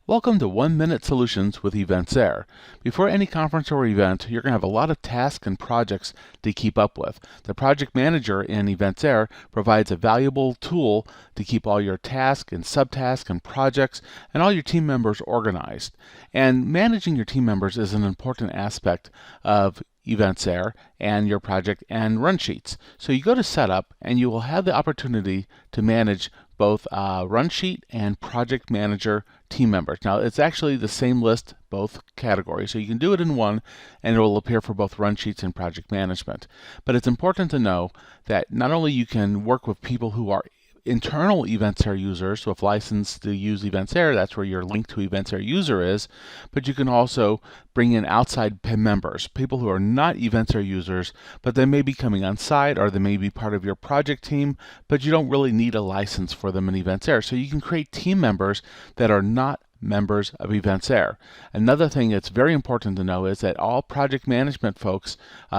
Welcome to 1 Minute Solutions with Eventsair. Before any conference or event, you're going to have a lot of tasks and projects to keep up with. The project manager in Eventsair provides a valuable tool to keep all your tasks and subtasks and projects and all your team members organized. And managing your team members is an important aspect of Eventsair and your project and run sheets. So you go to Setup and you will have the opportunity to manage both run sheet and project manager team members. Now it's actually the same list, both categories, so you can do it in one and it will appear for both run sheets and project management. But it's important to know that not only you can work with people who are internal Eventsair users, so if licensed to use Eventsair, that's where your link to Eventsair user is, but you can also bring in outside members, people who are not Eventsair users, but they may be coming on site or they may be part of your project team, but you don't really need a license for them in Eventsair. So you can create team members that are not members of Eventsair. Another thing that's very important to know is that all project management folks,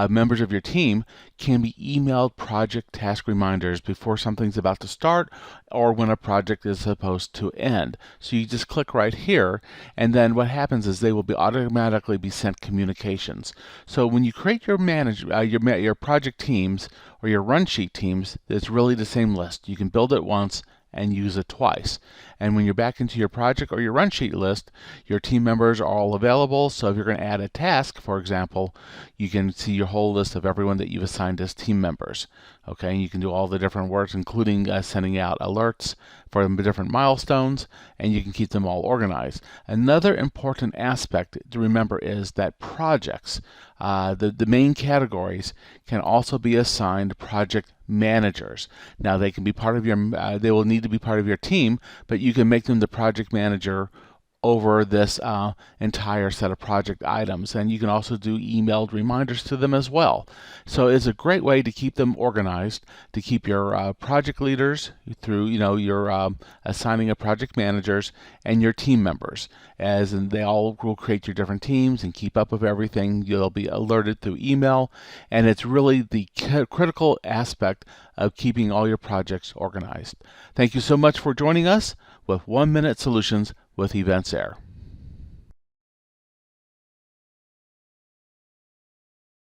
members of your team, can be emailed project task reminders before something's about to start or when a project is supposed to end. So you just click right here, and then what happens is they will be automatically be sent communications. So when you create your your project teams or your run sheet teams, it's really the same list. You can build it once and use it twice. And when you're back into your project or your run sheet list, your team members are all available. So if you're going to add a task, for example, you can see your whole list of everyone that you've assigned as team members. Okay, and you can do all the different works, including sending out alerts for the different milestones, and you can keep them all organized. Another important aspect to remember is that projects, the main categories, can also be assigned project managers. Now they can be part of your, they will need to be part of your team, but you can make them the project manager over this entire set of project items, and you can also do emailed reminders to them as well. So it's a great way to keep them organized, to keep your project leaders through your assigning of project managers and your team members, as in they all will create your different teams and keep up with everything. You'll be alerted through email, and it's really the critical aspect of keeping all your projects organized. Thank you so much for joining us with 1 Minute Solutions with Eventsair.